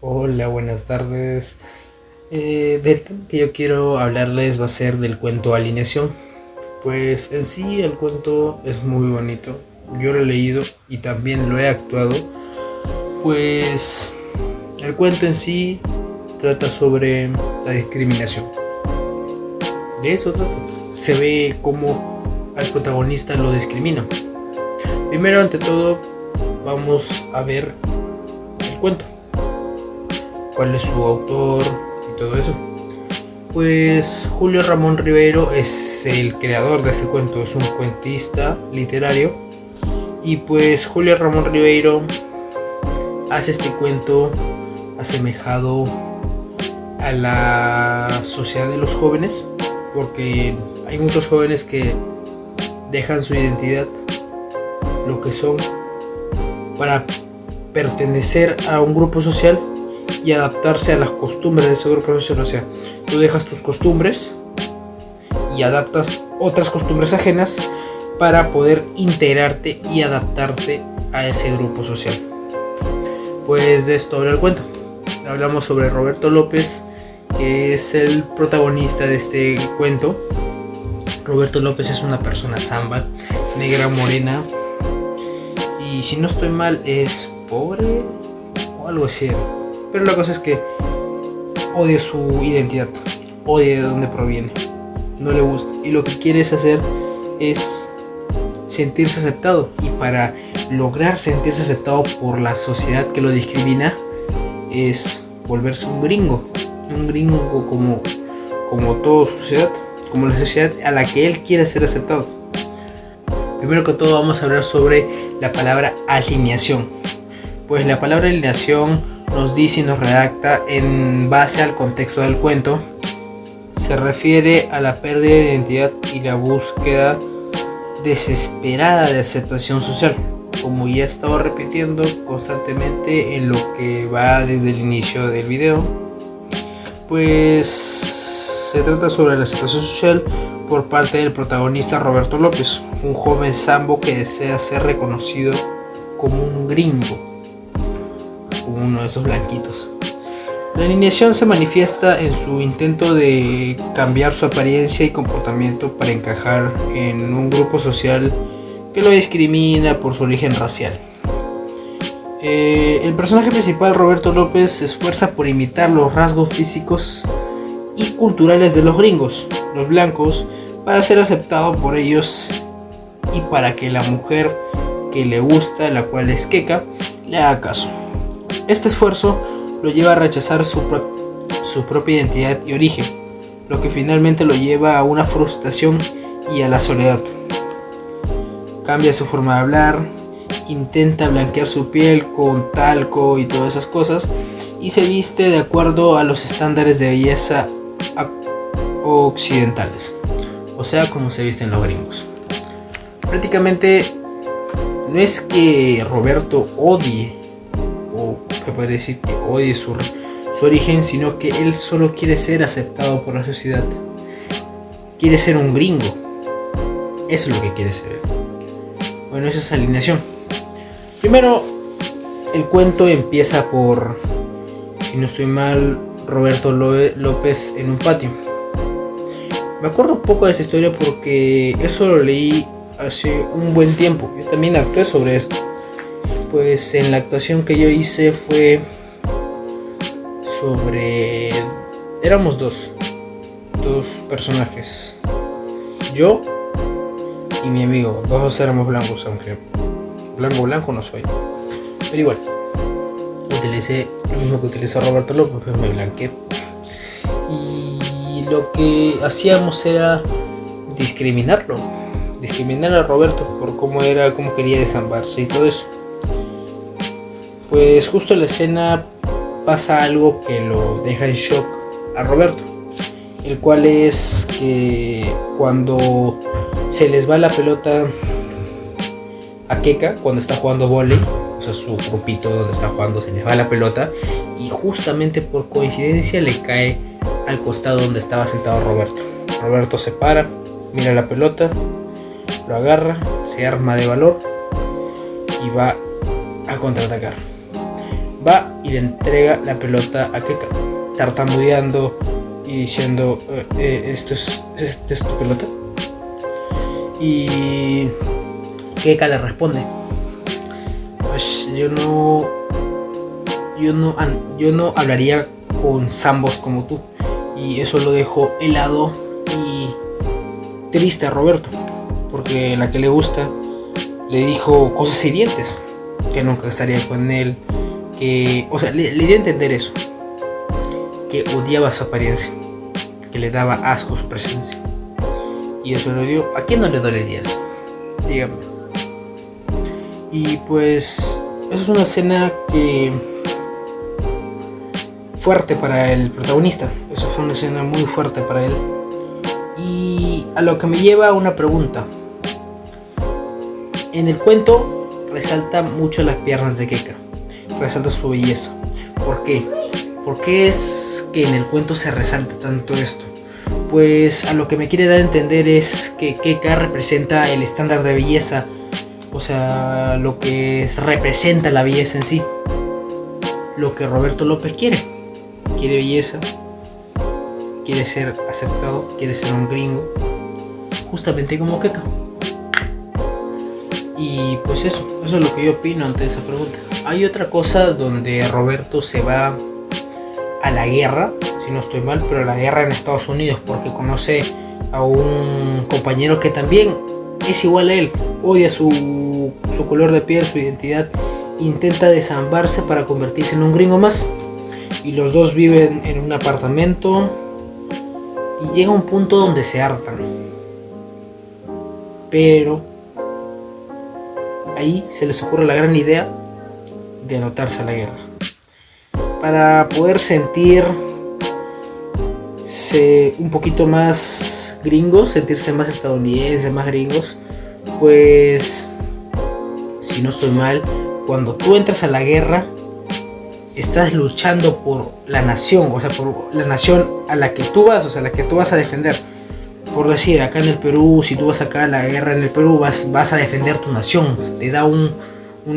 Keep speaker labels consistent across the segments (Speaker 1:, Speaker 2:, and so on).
Speaker 1: Hola, buenas tardes. Del tema que yo quiero hablarles va a ser del cuento Alineación. Pues en sí el cuento es muy bonito. Yo lo he leído y también lo he actuado. Pues el cuento en sí trata sobre la discriminación. De eso trata. Se ve cómo al protagonista lo discriminan. Primero, ante todo, vamos a ver el cuento. Cuál es su autor y todo eso. Pues Julio Ramón Ribeiro es el creador de este cuento, es un cuentista literario. Y pues Julio Ramón Ribeiro hace este cuento asemejado a la sociedad de los jóvenes, porque hay muchos jóvenes que dejan su identidad, lo que son, para pertenecer a un grupo social y adaptarse a las costumbres de ese grupo social. O sea, tú dejas tus costumbres y adaptas otras costumbres ajenas para poder integrarte y adaptarte a ese grupo social. Pues de esto habla el cuento. Hablamos sobre Roberto López, que es el protagonista de este cuento. Roberto López es una persona zamba, negra, morena, y si no estoy mal es pobre o algo así. Pero la cosa es que odia su identidad, odia de dónde proviene, no le gusta. Y lo que quiere hacer es sentirse aceptado. Y para lograr sentirse aceptado por la sociedad que lo discrimina, es volverse un gringo como toda sociedad, como la sociedad a la que él quiere ser aceptado. Primero que todo vamos a hablar sobre la palabra alineación. Pues la palabra alineación nos dice y nos redacta en base al contexto del cuento. Se refiere a la pérdida de identidad y la búsqueda desesperada de aceptación social, como ya he estado repitiendo constantemente en lo que va desde el inicio del video. Pues se trata sobre la aceptación social por parte del protagonista Roberto López, un joven sambo que desea ser reconocido como un gringo, como uno de esos blanquitos. La alineación se manifiesta en su intento de cambiar su apariencia y comportamiento para encajar en un grupo social que lo discrimina por su origen racial. El personaje principal, Roberto López, se esfuerza por imitar los rasgos físicos y culturales de los gringos, los blancos, para ser aceptado por ellos y para que la mujer que le gusta, la cual es queca, le haga caso. Este esfuerzo lo lleva a rechazar su propia identidad y origen, lo que finalmente lo lleva a una frustración y a la soledad. Cambia su forma de hablar, intenta blanquear su piel con talco y todas esas cosas, y se viste de acuerdo a los estándares de belleza occidentales, o sea, como se visten los gringos. Prácticamente no es que Roberto odie, o se puede decir que odie su origen, sino que él solo quiere ser aceptado por la sociedad. Quiere ser un gringo. Eso es lo que quiere ser. Bueno, esa es alineación. Primero, el cuento empieza por, si no estoy mal, Roberto López en un patio. Me acuerdo un poco de esta historia porque eso lo leí hace un buen tiempo. Yo también actué sobre esto. Pues en la actuación que yo hice fue sobre... Éramos dos personajes. Yo y mi amigo. Dos éramos blancos, aunque blanco no soy. Pero igual, utilicé lo mismo que utilizó Roberto López, pues me blanqueé. Y lo que hacíamos era discriminar a Roberto por cómo era, cómo quería desambarse y todo eso. Pues justo en la escena pasa algo que lo deja en shock a Roberto, el cual es que cuando se les va la pelota a Keka, cuando está jugando vóley, o sea, su grupito donde está jugando, se les va la pelota y justamente por coincidencia le cae al costado donde estaba sentado Roberto. Roberto se para, mira la pelota, lo agarra, se arma de valor y va a contraatacar. va y le entrega la pelota a Keka, tartamudeando y diciendo, ¿esto es tu pelota? Y Keka le responde, pues yo no hablaría con zambos como tú. Y eso lo dejó helado y triste a Roberto, porque la que le gusta le dijo cosas hirientes, que nunca estaría con él, que, o sea, le dio a entender eso, que odiaba su apariencia, que le daba asco su presencia. Y eso lo dio. ¿A quién no le dolería eso? Dígame. Y pues eso es una escena que fuerte para el protagonista. Eso fue una escena muy fuerte para él. Y a lo que me lleva a una pregunta. En el cuento resalta mucho las piernas de Keka, resalta su belleza. ¿Por qué? ¿Por qué es que en el cuento se resalta tanto esto? Pues a lo que me quiere dar a entender es que Keka representa el estándar de belleza, o sea, lo que representa la belleza en sí. Lo que Roberto López quiere belleza, quiere ser aceptado, quiere ser un gringo, justamente como Keka. Y pues eso es lo que yo opino ante esa pregunta. Hay otra cosa donde Roberto se va a la guerra, si no estoy mal, pero a la guerra en Estados Unidos, porque conoce a un compañero que también es igual a él, odia su color de piel, su identidad, intenta desambarse para convertirse en un gringo más, y los dos viven en un apartamento y llega un punto donde se hartan, pero ahí se les ocurre la gran idea de anotarse a la guerra para poder sentirse un poquito más gringos, sentirse más estadounidenses, más gringos. Pues si no estoy mal, cuando tú entras a la guerra estás luchando por la nación, o sea, por la nación a la que tú vas, o sea, la que tú vas a defender. Por decir, acá en el Perú, si tú vas acá a la guerra en el Perú, vas a defender tu nación. Te da un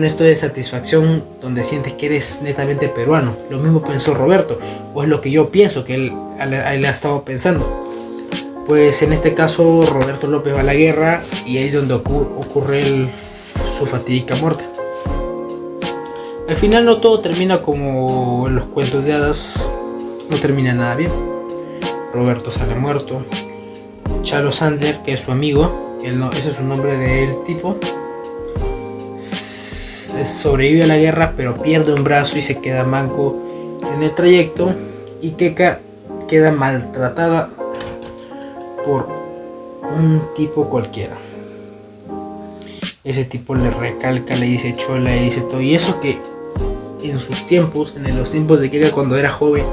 Speaker 1: estado de satisfacción donde sientes que eres netamente peruano. Lo mismo pensó Roberto, o es lo que yo pienso que él ha estado pensando. Pues en este caso Roberto López va a la guerra y ahí es donde ocurre su fatídica muerte. Al final no todo termina como en los cuentos de hadas, no termina nada bien. Roberto sale muerto. Chalo Sander, que es su amigo, ese es su nombre del tipo, sobrevive a la guerra pero pierde un brazo y se queda manco en el trayecto, y Keka queda maltratada por un tipo cualquiera. Ese tipo le recalca, le dice chola, le dice todo, y eso que en sus tiempos, en los tiempos de Keka cuando era joven,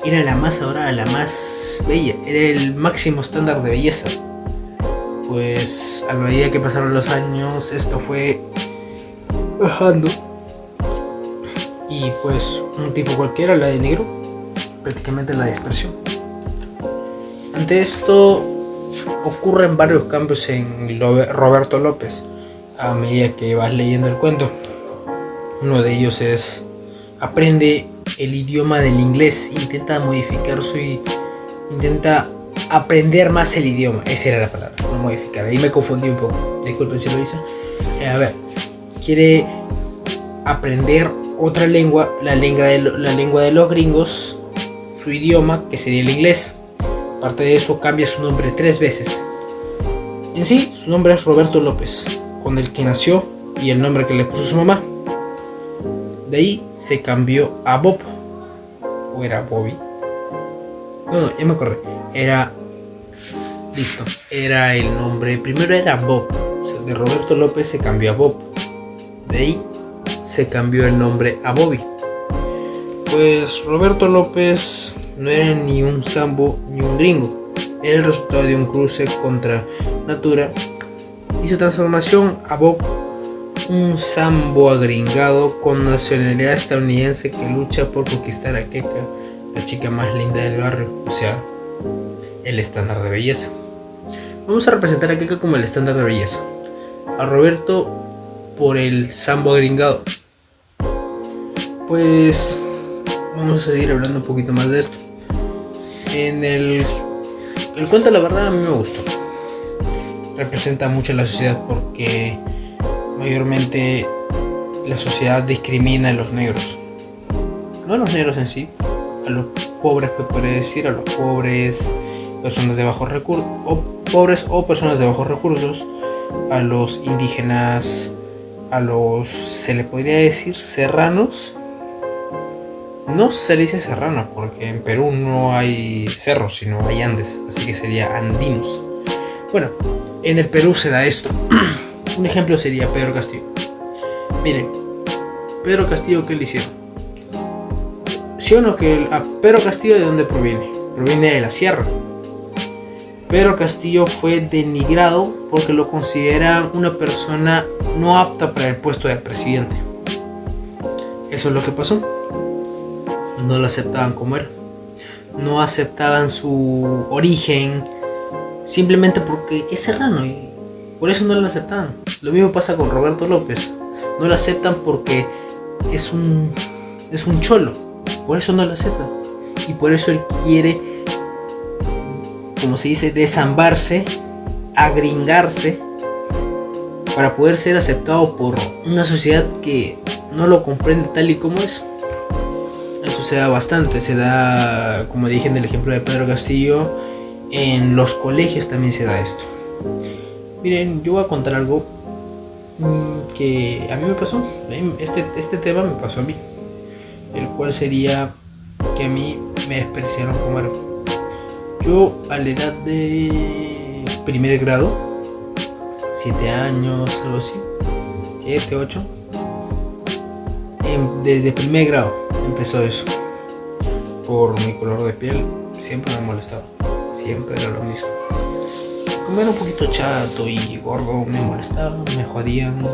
Speaker 1: era la más adorada, la más bella, era el máximo estándar de belleza. Pues a medida que pasaron los años esto fue bajando, y pues un tipo cualquiera la denigró, prácticamente la despreció. Ante esto ocurren varios cambios en Roberto López a medida que vas leyendo el cuento. Uno de ellos es aprende el idioma del inglés, intenta modificar intenta aprender más el idioma. Esa era la palabra, no modificar. Ahí me confundí un poco, disculpen si lo hice. A ver, quiere aprender otra lengua, la lengua de los gringos, su idioma, que sería el inglés. Aparte de eso, cambia su nombre 3 veces. En sí, su nombre es Roberto López, con el que nació y el nombre que le puso su mamá. De ahí se cambió a Bob, o era Bobby. No, ya me acordé. Era el nombre. Primero era Bob. O sea, de Roberto López se cambió a Bob. De ahí se cambió el nombre a Bobby. Pues Roberto López no era ni un sambo ni un gringo. Era el resultado de un cruce contra natura y su transformación a Bob, un sambo agringado con nacionalidad estadounidense que lucha por conquistar a Keka, la chica más linda del barrio, o sea, el estándar de belleza. Vamos a representar a Keka como el estándar de belleza, a Roberto por el sambo agringado. Pues vamos a seguir hablando un poquito más de esto. En el cuento, la verdad, a mí me gustó. Representa mucho a la sociedad porque mayormente la sociedad discrimina a los negros. No a los negros en sí, a los pobres, se puede decir, a los pobres, personas de bajos recursos, o pobres o personas de bajos recursos, a los indígenas, a los, se le podría decir, serranos. No se le dice serrano porque en Perú no hay cerros, sino hay Andes, así que sería andinos. Bueno, en el Perú se da esto. Un ejemplo sería Pedro Castillo. Miren, Pedro Castillo, ¿qué le hicieron? ¿Sí o no que a Pedro Castillo de dónde proviene? Proviene de la sierra. Pedro Castillo fue denigrado porque lo consideran una persona no apta para el puesto de presidente. Eso es lo que pasó. No lo aceptaban como era. No aceptaban su origen simplemente porque es serrano y por eso no lo aceptaban. Lo mismo pasa con Roberto López. No lo aceptan porque es un cholo. Por eso no lo aceptan. Y por eso él quiere, como se dice, desambarse, agringarse, para poder ser aceptado por una sociedad que no lo comprende tal y como es. Esto se da bastante, se da, como dije en el ejemplo de Pedro Castillo, en los colegios también se da esto. Miren, yo voy a contar algo que a mí me pasó. Este tema me pasó a mí, el cual sería que a mí me despreciaron como era. Yo a la edad de primer grado, 7 años, algo así, 7, 8, desde primer grado empezó eso. Por mi color de piel siempre me molestaba, siempre era lo mismo. Como era un poquito chato y gordo, me molestaban, me jodían,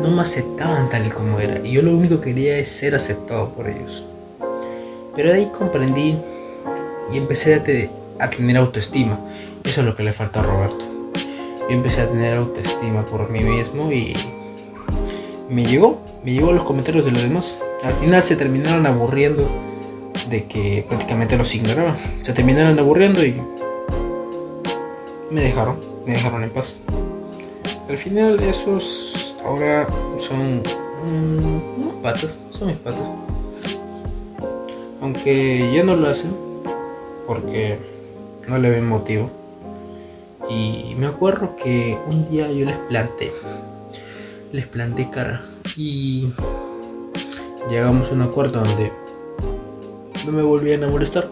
Speaker 1: no me aceptaban tal y como era, y yo lo único que quería es ser aceptado por ellos. Pero de ahí comprendí y empecé a tener autoestima. Eso es lo que le faltó a Roberto. Yo empecé a tener autoestima por mí mismo y me llegó los comentarios de los demás. Al final se terminaron aburriendo de que prácticamente los ignoraba. Se terminaron aburriendo y me dejaron en paz. Al final esos ahora son unos patos, son mis patos. Aunque ya no lo hacen porque no le ven motivo. Y me acuerdo que un día yo les planté cara y llegamos a un acuerdo donde no me volvían a molestar.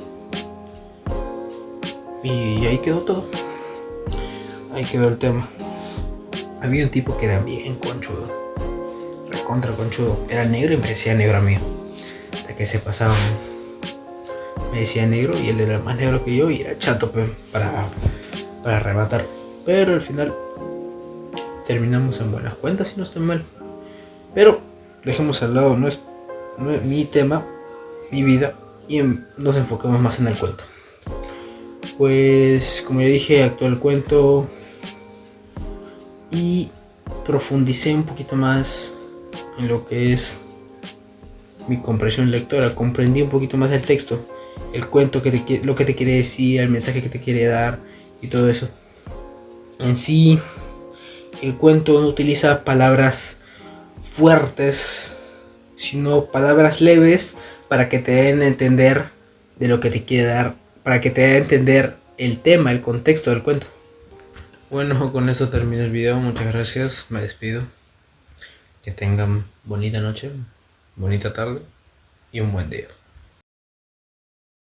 Speaker 1: Y ahí quedó todo. Ahí quedó el tema. Había un tipo que era bien conchudo, recontra conchudo. Era negro y me decía negro a mí. Hasta que se pasaban. Me decía negro y él era más negro que yo y era chato para arrebatar. Pero al final terminamos en buenas cuentas y no estoy mal. Pero dejemos al lado, no es mi tema, mi vida, y nos enfocamos más en el cuento. Pues como ya dije, actué el cuento y profundicé un poquito más en lo que es mi comprensión lectora. Comprendí un poquito más el texto, el cuento, lo que te quiere decir, el mensaje que te quiere dar y todo eso. En sí, el cuento no utiliza palabras fuertes, sino palabras leves para que te den a entender de lo que te quiere dar, para que te den a entender el tema, el contexto del cuento. Bueno, con eso termino el video. Muchas gracias, me despido. Que tengan bonita noche, bonita tarde y un buen día.